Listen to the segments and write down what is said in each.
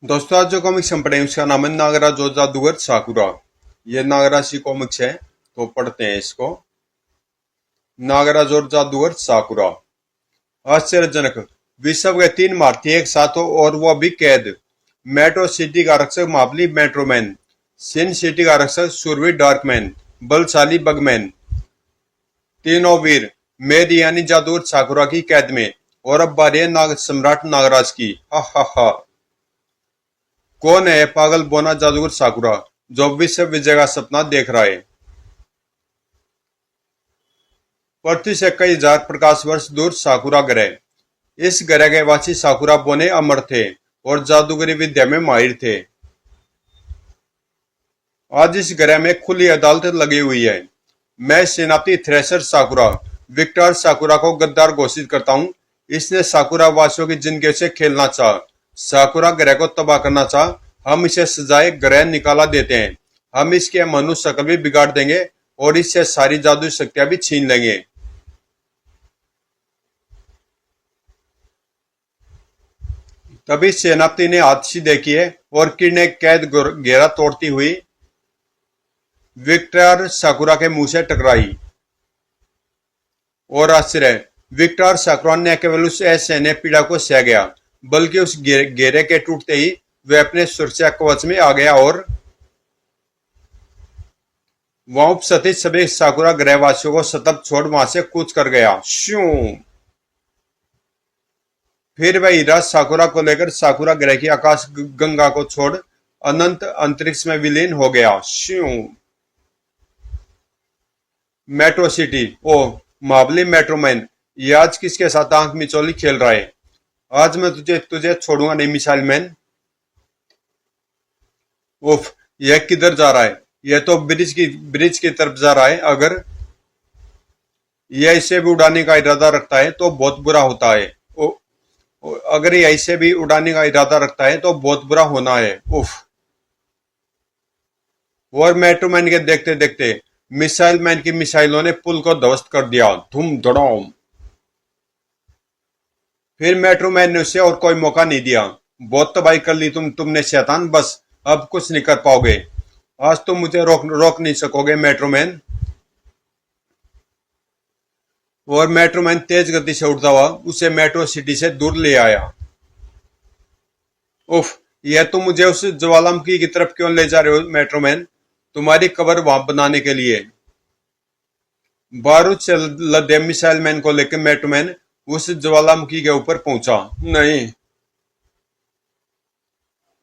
दोस्तों आज जो कॉमिक्स हम पढ़ेंगे उसका नाम है नागराज और जादूगर साकुरा। ये नागराज की कॉमिक्स है तो पढ़ते हैं इसको। नागराज और जादूगर साकुरा। आश्चर्यजनक। विश्व के 3 भारतीय एक साथ हो और वो भी कैद। मेट्रो सिटी का आरक्षक मापली मेट्रोमैन। सिन सिटी का आरक्षक सुरवीर डार्कमैन। बलशाली बगमैन। तीनों वीर मेरी यानी जादूगर साकुरा की कैद में। और अब बारी है सम्राट नागराज की। हा हा हा। कौन है पागल बोना जादूगर साकुरा जो विश्व विजय का सपना देख रहा है। पृथ्वी से कई हजार प्रकाश वर्ष दूर साकुरा ग्रह। इस ग्रह के वासी साकुरा बोने अमर थे और जादूगरी विद्या में माहिर थे। आज इस ग्रह में खुली अदालत लगी हुई है। मैं सेनापति थ्रेसर साकुरा विक्टर साकुरा को गद्दार घोषित करता हूँ। इसने साकुरा वासियों की जिंदगी से खेलना चाह, साकुरा ग्रह को तबाह करना चाह। हम इसे सजाए ग्रह निकाला देते हैं। हम इसके मनुष्य शक्ल भी बिगाड़ देंगे और इससे सारी जादू शक्तियां भी छीन लेंगे। तभी सेनापति ने हाथ सीधे किए और किरणें कैद घेरा तोड़ती हुई विक्टर साकुरा के मुंह से टकराई। और आश्चर्य, विक्टर साकुरा ने केवल उस असहनीय पीड़ा को सह गया, बल्कि उस घेरे के टूटते ही वह अपने सुरक्षा कवच में आ गया और वहां उपस्थित सभी साकुरा ग्रहवासियों को सतर्क छोड़ वहां से कूच कर गया। श्यू। फिर वह हीरा साकुरा को लेकर साकुरा ग्रह की आकाश गंगा को छोड़ अनंत अंतरिक्ष में विलीन हो गया। श्यू। Metro city. ओ मावली मेट्रोमैन, ये आज किसके साथ आंख मिचौली खेल रहा है। आज मैं तुझे तुझे छोड़ूंगा नहीं मिसाइल मैन। उफ, यह किधर जा रहा है। यह तो ब्रिज की तरफ जा रहा है। अगर यह इसे भी उड़ाने का इरादा रखता है तो बहुत बुरा होता है। अगर यह इसे भी उड़ाने का इरादा रखता है तो बहुत बुरा होना है। उफ। और मेट्रोमैन के देखते देखते मिसाइल मैन की मिसाइलों ने पुल को ध्वस्त कर दिया। धूम धड़ाम। फिर मेट्रोमैन ने उसे और कोई मौका नहीं दिया। बहुत तबाही कर ली तुमने शैतान। बस अब कुछ नहीं कर पाओगे। आज तुम मुझे रोक नहीं सकोगे मेट्रोमैन। और मेट्रोमैन तेज गति से उड़ता हुआ उसे मेट्रो सिटी से दूर ले आया। उफ, यह तुम मुझे उस ज्वालामुखी की तरफ क्यों ले जा रहे हो मेट्रोमैन। तुम्हारी कबर वहां बनाने के लिए। बारूद से लदे मिसाइल मैन को लेकर मेट्रोमैन उस ज्वालामुखी के ऊपर पहुंचा। नहीं।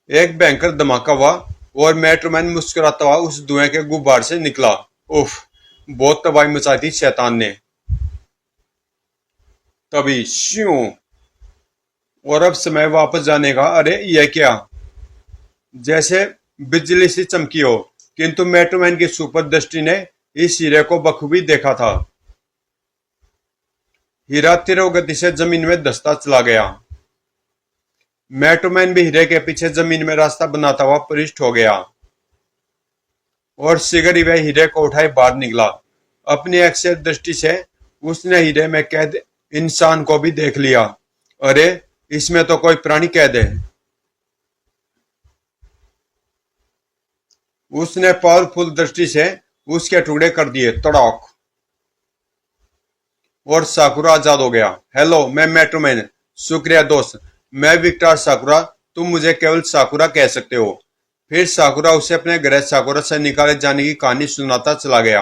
एक भयंकर धमाका हुआ और मेट्रोमैन मुस्कुराता हुआ उस धुएं के गुब्बार से निकला। उफ, बहुत तबाही मचाई थी शैतान ने। तभी श्यू। और अब समय वापस जाने का। अरे यह क्या। जैसे बिजली सी चमकी हो, किंतु मेट्रोमैन की सुपर दृष्टि ने इस हीरे को बखूबी देखा था। हीरा तीव्र गति से जमीन में धंसता चला गया। मेट्रोमैन भी हीरे के पीछे जमीन में रास्ता बनाता हुआ पृष्ठ हो गया और शीघ्र ही वह हीरे को उठाए बाहर निकला। अपनी अक्षय दृष्टि से उसने हीरे में कैद इंसान को भी देख लिया। अरे इसमें तो कोई प्राणी कैद है। उसने पावरफुल दृष्टि से उसके टुकड़े कर दिए। तड़ाक। और साकुरा आजाद हो गया। हेलो, मैं मेट्रोमैन। शुक्रिया दोस्त। मैं विक्टर साकुरा। तुम मुझे केवल साकुरा कह सकते हो। फिर साकुरा उसे अपने ग्रह साकुरा से निकाले जाने की कहानी सुनाता चला गया।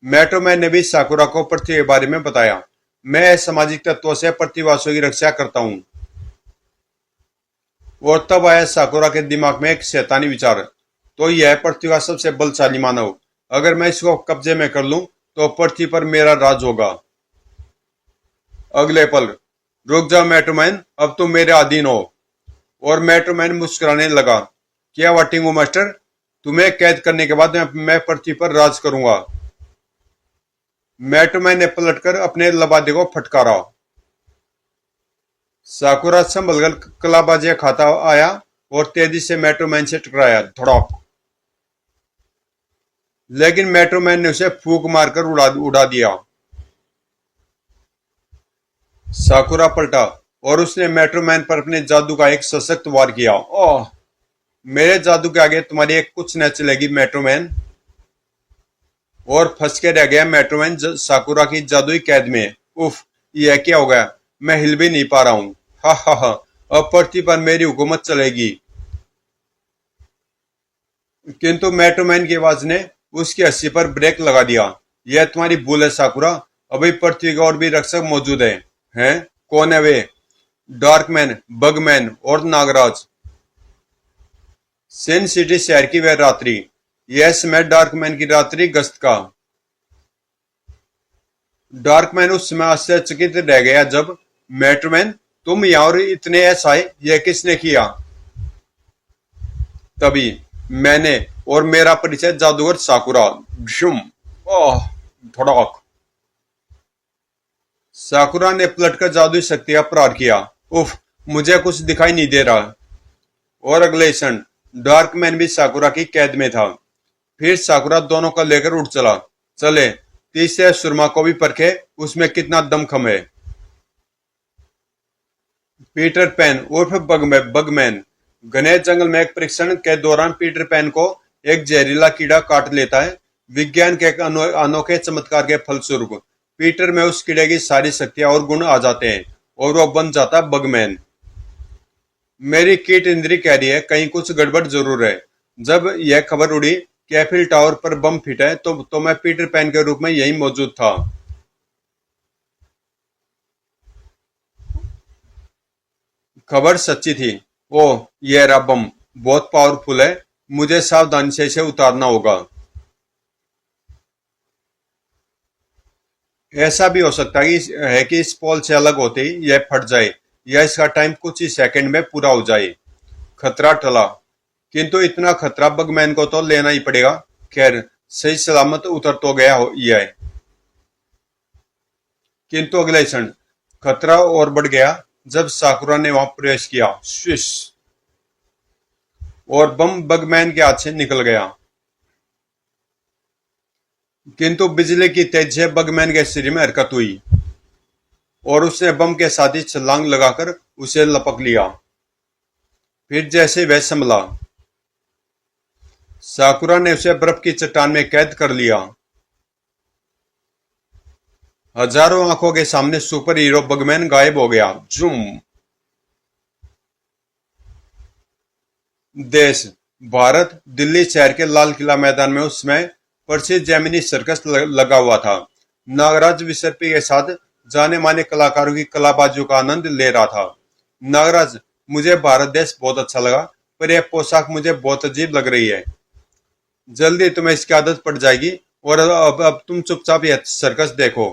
मेट्रोमैन ने भी साकुरा को पृथ्वी के बारे में बताया। मैं सामाजिक तत्वों से पृथ्वीवासियों की रक्षा करता हूँ। और तब आया साकुरा के दिमाग में एक शैतानी विचार। तो यह पृथ्वी का सबसे बलशाली मानव। अगर मैं इसको कब्जे में कर लूं तो पृथ्वी पर मेरा राज होगा। अगले पल, रुक जाओ मेट्रोमैन, अब तुम मेरे अधीन हो। और मेट्रोमैन मुस्कुराने लगा। क्या वाटिंगो मास्टर, तुम्हें कैद करने के बाद मैं पृथ्वी पर राज करूंगा। मेट्रोमैन ने पलटकर अपने लबादे को फटकारा। साकुरा संभलकर कलाबाजियां खाता आया और तेजी से मेट्रोमैन से टकराया। धड़ाक। लेकिन मेट्रोमैन ने उसे फूंक मारकर उड़ा दिया। साकुरा पलटा और उसने मेट्रोमैन पर अपने जादू का एक सशक्त वार किया। ओह, मेरे जादू के आगे तुम्हारी एक कुछ न चलेगी मेट्रोमैन। और फंस के रह गया मेट्रोमैन साकुरा की जादुई कैद में। उफ, यह क्या हो गया, मैं हिल भी नहीं पा रहा हूँ। हा हा हा, अब पृथ्वी पर मेरी हुकूमत चलेगी। किंतु मेट्रोमैन की आवाज ने उसकी हंसी पर ब्रेक लगा दिया। यह तुम्हारी भूल है साकुरा, अभी पृथ्वी का और भी रक्षक मौजूद है। हैं? कौन है वे? डार्कमैन, बगमैन और नागराज। सिन सिटी शहर की वह रात्रि, यह समय डार्कमैन की रात्रि गश्त का। डार्कमैन उस समय आश्चर्यचकित रह गया जब, मेट्रोमैन तुम यहाँ और इतने ऐसा है, यह किसने किया? तभी मैंने, और मेरा परिचय जादूगर साकुरा। झुम, ओह, धड़ाक। साकुरा ने पलटकर जादुई शक्तियां प्रहार किया। उफ, मुझे कुछ दिखाई नहीं दे रहा। और अगले क्षण डार्कमैन भी साकुरा की कैद में था। फिर साकुरा दोनों को लेकर उठ चला। चले, तीसरे सुरमा को भी परखे, उसमें कितना दमखम है। पीटर पैन उर्फ बगमैन। घने जंगल में एक परीक्षण के दौरान पीटर पैन को एक जहरीला कीड़ा काट लेता है। विज्ञान के एक अनोखे चमत्कार के फलस्वरूप पीटर में उस कीड़े की सारी शक्तियां और गुण आ जाते हैं और वो बन जाता है बगमैन। मेरी कीट इंद्री कह रही है कहीं कुछ गड़बड़ जरूर है। जब यह खबर उड़ी कि एफिल टावर पर बम फिटा है तो मैं पीटर पैन के रूप में यहीं मौजूद था। खबर सच्ची थी। ओह, यह रहा बम, बहुत पावरफुल है, मुझे सावधानी से इसे उतारना होगा। ऐसा भी हो सकता है कि इस पोल से अलग होते ही यह फट जाए या इसका टाइम कुछ ही सेकंड में पूरा हो जाए। खतरा टला, किंतु इतना खतरा बगमैन को तो लेना ही पड़ेगा। खैर, सही सलामत उतर तो गया यह। किंतु अगले क्षण खतरा और बढ़ गया जब साकुरा ने वहां प्रवेश किया। स्विश, और बम बगमैन के हाथ से निकल गया। किंतु बिजली की तेज से बगमैन के शरीर में हरकत हुई और उसने बम के साथ ही छलांग लगाकर उसे लपक लिया। फिर जैसे वह संभला, साकुरा ने उसे बर्फ की चट्टान में कैद कर लिया। हजारों आंखों के सामने सुपर हीरो बगमैन गायब हो गया। जूम। देश भारत, दिल्ली शहर के लाल किला मैदान में उस समय प्रसिद्ध जैमिनी सर्कस लगा हुआ था। नागराज विसर्पी के साथ जाने माने कलाकारों की कलाबाजियों का आनंद ले रहा था। नागराज, मुझे भारत देश बहुत अच्छा लगा, पर यह पोशाक मुझे बहुत अजीब लग रही है। जल्दी तुम्हें इसकी आदत पड़ जाएगी और अब तुम चुपचाप यह सर्कस देखो।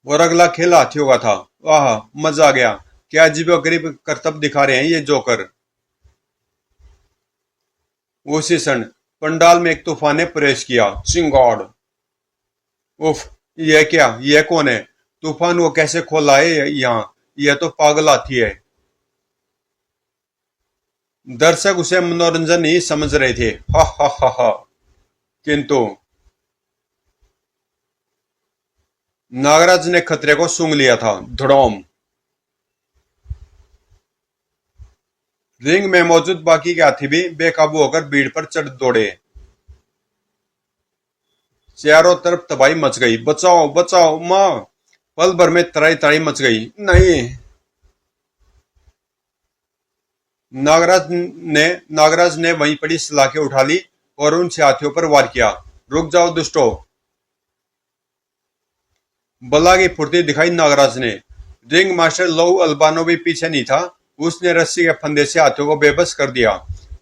और अगला खेल हाथियों का था। आह, मजा आ गया। क्या अजीबोगरीब करतब दिखा रहे हैं ये जोकर। उसी क्षण पंडाल में एक तूफान ने प्रवेश किया। चिंगाड़। उफ, यह क्या, यह कौन है? तूफान वो कैसे खोल आए यहाँ? यह तो पागल हाथी है। दर्शक उसे मनोरंजन ही समझ रहे थे। हा हा हा हा। किंतु नागराज ने खतरे को सूंघ लिया था। धड़ोम। रिंग में मौजूद बाकी के हाथी भी बेकाबू होकर भीड़ पर चढ़ दौड़े। चारों तरफ तबाही मच गई। बचाओ बचाओ माँ! पल भर में तराई तराई मच गई। नहीं! नागराज ने वहीं पड़ी सलाखें उठा ली और उनसे हाथियों पर वार किया। रुक जाओ दुष्टो! बला की फुर्ती दिखाई नागराज ने। रिंग मास्टर लोउ अल्बानो भी पीछे नहीं था। उसने रस्सी के फंदे से हाथियों को बेबस कर दिया।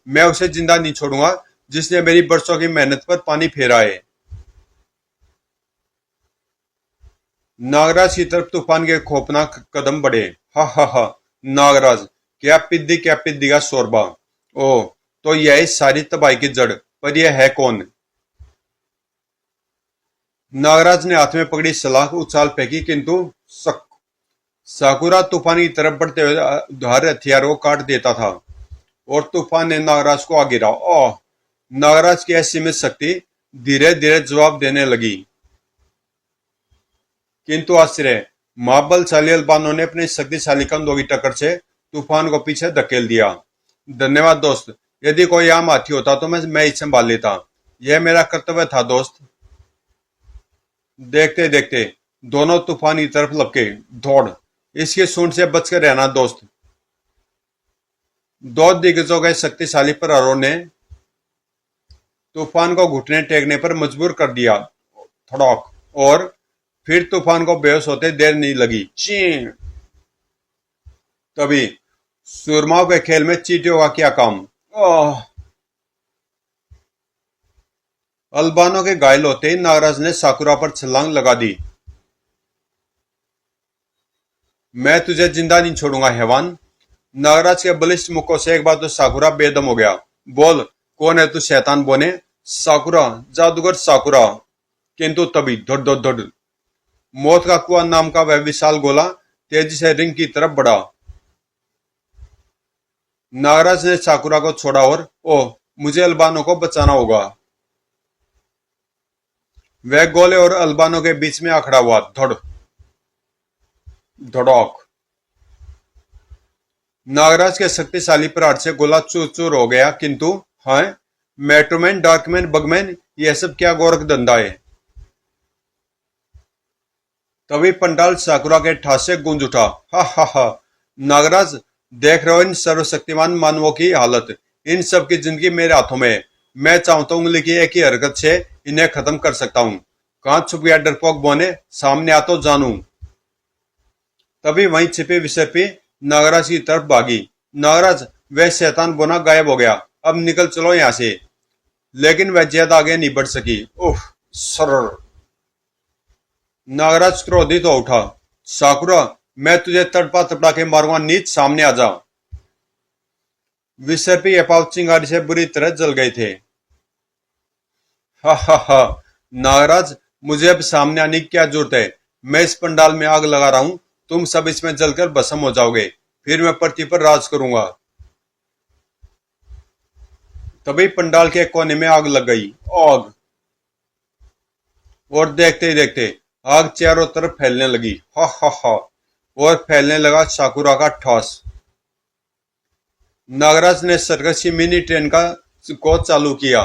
मैं उसे जिंदा नहीं छोड़ूंगा जिसने मेरी बरसों की मेहनत पर पानी फेरा है। नागराज की तरफ तूफान के खौफनाक कदम बढ़े। हा हा हा। नागराज, क्या पिद्दी का शोरबा। ओ, तो यह सारी तबाही की जड़, पर यह है कौन? नागराज ने हाथ में पकड़ी सलाख उछाल फेंकी, किंतु सक साकुरा तूफान की तरफ बढ़ते हुए हर हथियार को काट देता था और तूफान ने नागराज को आ गिरा। ओह! नागराज की असीमित शक्ति धीरे धीरे जवाब देने लगी। किंतु आश्चर्य, महाबलशाली अल्बानो ने अपने शक्तिशाली कंधों की टक्कर से तूफान को पीछे धकेल दिया। धन्यवाद दोस्त, यदि कोई आम हाथी होता तो मैं इसे संभाल लेता। यह मेरा कर्तव्य था दोस्त। देखते देखते दोनों तूफान की तरफ लपके। दौड़, इसकी सूंड से बचकर रहना दोस्त। दो दिग्गजों के शक्तिशाली प्रहारों ने तूफान को घुटने टेकने पर मजबूर कर दिया। थड़ाक, और फिर तूफान को बेहोश होते देर नहीं लगी। चीं। तभी सुरमाओं के खेल में चींटियों का क्या काम। ओह! अल्बानो के घायल होते ही नागराज ने साकुरा पर छलांग लगा दी। मैं तुझे जिंदा नहीं छोड़ूंगा हैवान। नागराज के बलिष्ठ मुखों से एक बार तो साकुरा बेदम हो गया। बोल, कौन है तू शैतान बोने? साकुरा, जादूगर साकुरा। किंतु तभी धड़ धड़ धड़, मौत का कुआं नाम का वह विशाल गोला तेजी से रिंग की तरफ बढ़ा। नागराज ने साकुरा को छोड़ा और ओह, मुझे अल्बानो को बचाना होगा। वह गोले और अल्बानो के बीच में अखड़ा हुआ। धड़ धड़ाक, नागराज के शक्तिशाली प्रहार से गोला चूर चूर हो गया। किंतु हाँ, मेट्रोमैन, डार्कमैन, बगमैन, यह सब क्या गोरख धंधा है। तभी पंडाल साकुरा के ठास से गूंज उठा। हा हा हा! नागराज, देख रहे हो इन सर्वशक्तिमान मानवों की हालत। इन सब की जिंदगी मेरे हाथों में है। मैं चाहता हूँ उंगली की एक ही हरकत से इन्हें खत्म कर सकता हूँ। कहां छुप गया डरपोक बोने? सामने आ तो जानू। तभी वहीं छिपी विसर्पी नागराज की तरफ भागी। नागराज, वह शैतान बोना गायब हो गया। अब निकल चलो यहां से। लेकिन वह ज्यादा आगे नहीं बढ़ सकी। उफ! सरर! नागराज क्रोधित हो उठा। साकुरा, मैं तुझे तड़पा तड़पा के मारूंगा। नीच, सामने आ जा। विसर्पी एपाव चिंगारी से बुरी तरह जल गए थे। हा हा हा! नागराज, मुझे अब सामने आने की क्या जरूरत है? मैं इस पंडाल में आग लगा रहा हूं, तुम सब इसमें जलकर भस्म हो जाओगे। फिर मैं पृथ्वी पर राज करूंगा। तभी पंडाल के कोने में आग लग गई। आग! और देखते ही देखते आग चारों तरफ फैलने लगी। हा हा हा! और फैलने लगा साकुरा का ठास। नागराज ने सर्कस की मिनी ट्रेन को चालू किया।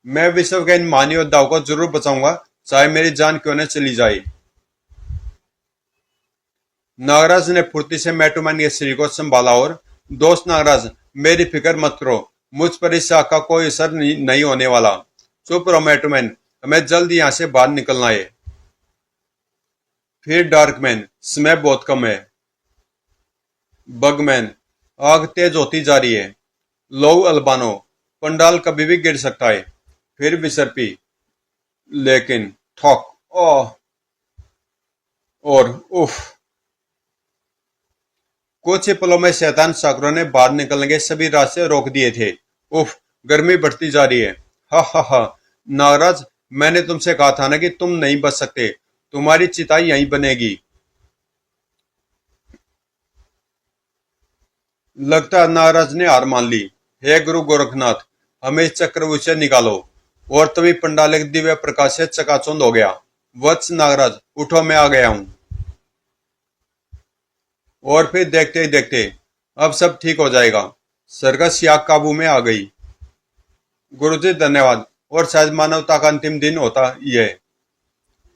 मैं विश्व के इन महान योद्धाओं को जरूर बचाऊंगा, चाहे मेरी जान क्यों न चली जाए। नागराज ने फुर्ती से मेट्रोमैन के शरीर को संभाला और दोस्त नागराज, मेरी फिक्र मत करो, मुझ पर इस आग का कोई असर नहीं होने वाला। चुप रहो मेट्रोमैन, हमें जल्द यहाँ से बाहर निकलना है। फिर डार्कमैन, समय बहुत कम है। बगमैन, आग तेज होती जा रही है। लो अल्बानो, पंडाल कभी भी गिर सकता है। फिर विसर्पी, लेकिन ठोक! ओह! और उफ! कुछ ही पलों में शैतान साकुरा ने बाहर निकलने के सभी रास्ते रोक दिए थे। उफ! गर्मी बढ़ती जा रही है। हा हा हा! नागराज, मैंने तुमसे कहा था ना कि तुम नहीं बच सकते। तुम्हारी चिता यहीं बनेगी। लगता है नागराज ने हार मान ली। हे गुरु गोरखनाथ, हमें इस चक्रव्यूह से निकालो। और तभी पंडाल एक दिव्य प्रकाश से चकाचौंध हो गया। वत्स नागराज, उठो, मैं आ गया हूं। और फिर देखते ही देखते अब सब ठीक हो जाएगा। सर्कस की आग काबू में आ गई। गुरुजी धन्यवाद। और शायद मानवता का अंतिम दिन होता यह।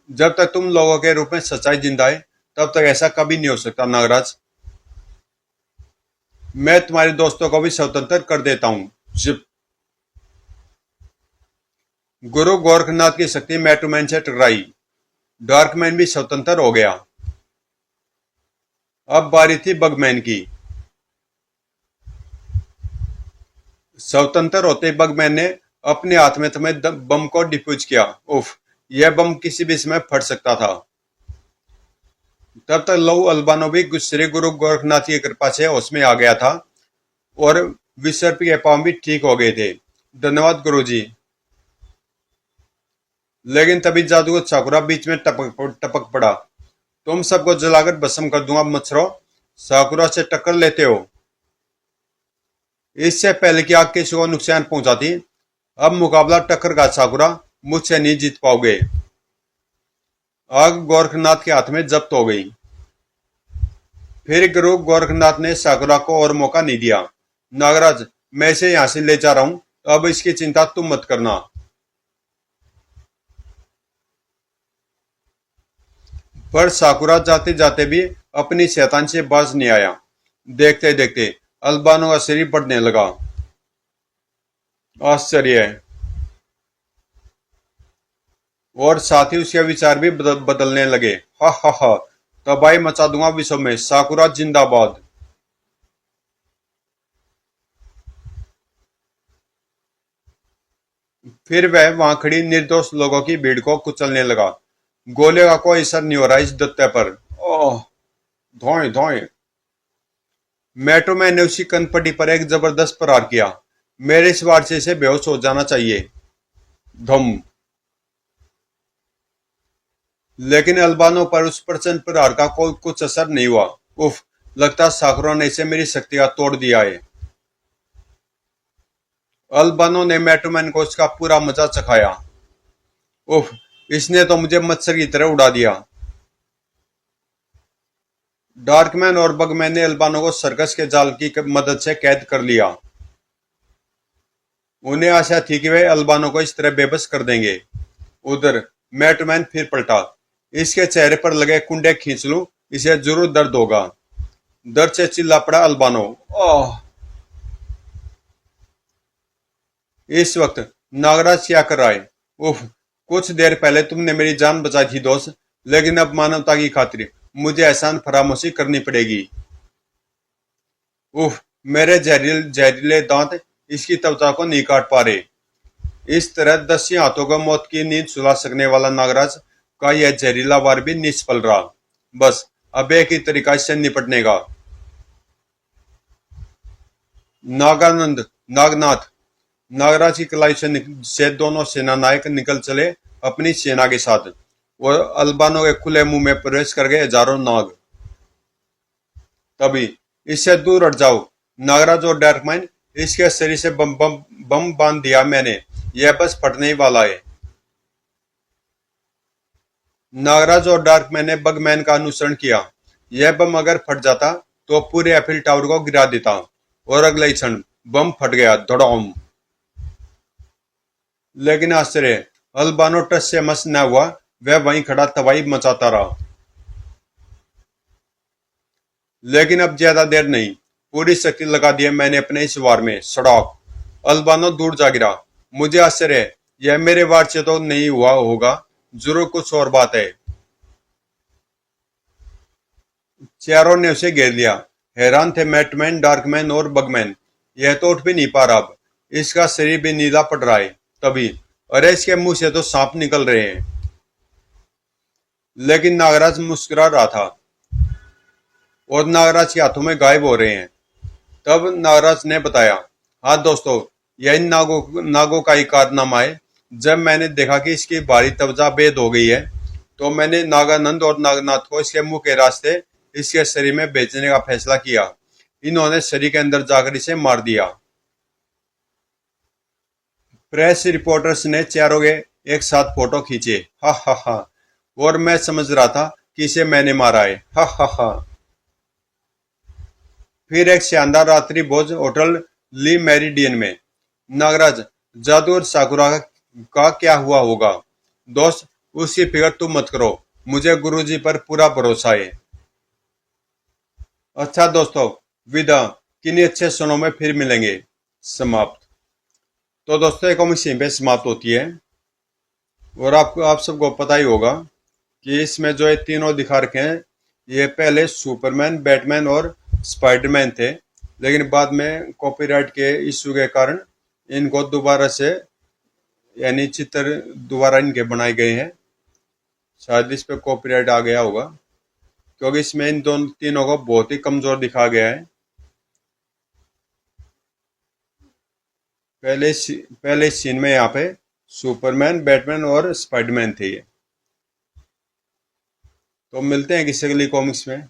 जब तक तुम लोगों के रूप में सच्चाई जिंदा है, तब तक ऐसा कभी नहीं हो सकता नागराज। मैं तुम्हारे दोस्तों को भी स्वतंत्र कर देता हूँ। जिप! गुरु गोरखनाथ की शक्ति मेट्रोमैन से टकराई। डार्कमैन भी स्वतंत्र हो गया। अब बारी थी बगमैन की। स्वतंत्र होते बगमैन ने अपने हाथ में थमे बम को डिफ्यूज किया। उफ! यह बम किसी भी समय फट सकता था। तब तक लहू अल्बानो भी श्री गुरु गोरखनाथ की कृपा से होश में आ गया था और विसर्पी के पांव भी ठीक हो गए थे। धन्यवाद गुरुजी। लेकिन तभी जादूगर साकुरा बीच में टपक पड़ा। तुम सबको जलाकर भस्म कर दूंगा मच्छरों। साकुरा से टक्कर लेते हो। इससे पहले कि आग किसी को नुकसान पहुंचाती, अब मुकाबला टक्कर का साकुरा, मुझसे नहीं जीत पाओगे। आग गोरखनाथ के हाथ में जब्त हो गई। फिर गुरु गोरखनाथ ने साकुरा को और मौका नहीं दिया। नागराज, मैं इसे यहां से ले जा रहा हूं, अब इसकी चिंता तुम मत करना। पर साकुरा जाते जाते भी अपनी शैतान से बाज नहीं आया। देखते देखते अल्बानो का शरीर बढ़ने लगा। आश्चर्य है। और साथ ही उसके विचार भी बदलने लगे। हा हा हा, तबाही मचा दूंगा विश्व में, साकुरा जिंदाबाद। फिर वह वहां खड़ी निर्दोष लोगों की भीड़ को कुचलने लगा। गोले का कोई असर नहीं हो रहा इस दत्ते पर। ओह, धोए धोए। मैट्रोमैन ने उसी कनपट्टी पर एक जबरदस्त प्रहार किया। मेरे इस वार से इसे बेहोश हो जाना चाहिए। धम। लेकिन अल्बानो पर उस प्रचंड प्रहार का कोई कुछ असर नहीं हुआ। उफ, लगता साकुरा ने इसे मेरी शक्ति का तोड़ दिया है। अल्बानो ने मैट्रोमैन को उसका पूरा मजा चखाया। उफ, इसने तो मुझे मच्छर की तरह उड़ा दिया। डार्कमैन और बगमैन ने अल्बानो को सर्कस के जाल की मदद से कैद कर लिया। उन्हें आशा थी कि वे अल्बानो को इस तरह बेबस कर देंगे। उधर मैटमैन फिर पलटा। इसके चेहरे पर लगे कुंडे खींच लूं, इसे जरूर दर्द होगा। दर्द से चिल्ला पड़ा अल्बानो। ओह। इस वक्त नागराज क्या कर रहा है? उफ, कुछ देर पहले तुमने मेरी जान बचाई थी दोस्त, लेकिन अब मानवता की खातिर मुझे एहसान फरामोशी करनी पड़ेगी। उफ, मेरे जहरीले जहरीले दांत इसकी त्वचा को नहीं काट पा रहे। इस तरह 10 हाथों को मौत की नींद सुला सकने वाला नागराज का यह जहरीला वार भी निष्फल रहा। बस अब एक ही तरीका इससे निपटने का। नागानंद, नागनाथ। नागराज की कलाई से दोनों सेना नायक निकल चले अपनी सेना के साथ, और अल्बानो के खुले मुंह में प्रवेश कर गए हजारों नाग। तभी, इससे दूर हट जाओ नागराज और डार्कमैन, इसके शरीर से बम बम बम बांध दिया मैंने, यह बस फटने ही वाला है। नागराज और डार्कमैन ने बगमैन का अनुसरण किया। यह बम अगर फट जाता तो पूरे एफिल टावर को गिरा देता, और अगले ही क्षण बम फट गया, धड़ाम। लेकिन आश्चर्य, अल्बानो टस से मस न हुआ। वह वहीं खड़ा तबाही मचाता रहा। लेकिन अब ज्यादा देर नहीं, पूरी शक्ति लगा दी मैंने अपने इस वार में। सड़ाक। अल्बानो दूर जा गिरा। मुझे आश्चर्य है, यह मेरे वार से तो नहीं हुआ होगा, जरूर कुछ और बात है। चारों ने उसे घेर लिया। हैरान थे मैटमैन, डार्कमैन और बगमैन। यह तो उठ भी नहीं पा रहा अब। इसका शरीर भी नीला पड़ रहा है। तभी, अरे इसके मुंह से तो सांप निकल रहे हैं। लेकिन नागराज मुस्कुरा रहा था, और नागराज के हाथों में गायब हो रहे हैं। तब नागराज ने बताया, हाँ दोस्तों, यह इन नागों का ही कारनामा है। जब मैंने देखा कि इसकी भारी त्वचा बेद हो गई है, तो मैंने नागानंद और नागनाथ को इसके मुंह के रास्ते इसके शरीर में भेजने का फैसला किया। इन्होंने शरीर के अंदर जाकर इसे मार दिया। प्रेस रिपोर्टर्स ने चारों के एक साथ फोटो खींचे। हा हा हा। और मैं समझ रहा था कि इसे मैंने मारा है। हा हा हा। फिर एक शानदार रात्रि भोज होटल ली मेरिडियन में। नागराज, जादू और साकुरा का क्या हुआ होगा? दोस्त, उसकी फिक्र तुम मत करो, मुझे गुरुजी पर पूरा भरोसा है। अच्छा दोस्तों, विदा। किन्हीं अच्छे क्षणों में फिर मिलेंगे। समाप्त। तो दोस्तों, ये कॉमिक्स यहीं पे समाप्त होती है। और आप सबको पता ही होगा कि इसमें जो ये तीनों दिखा रखे हैं, ये पहले सुपरमैन, बैटमैन और स्पाइडरमैन थे। लेकिन बाद में कॉपीराइट के इश्यू के कारण इनको दोबारा से, यानी चित्र दोबारा इनके बनाए गए हैं। शायद इस पे कॉपीराइट आ गया होगा, क्योंकि इसमें इन दोनों तीनों को बहुत ही कमजोर दिखा गया है। पहले सीन में यहाँ पे सुपरमैन, बैटमैन और स्पाइडरमैन थे ये। तो मिलते हैं किसी अगली कॉमिक्स में।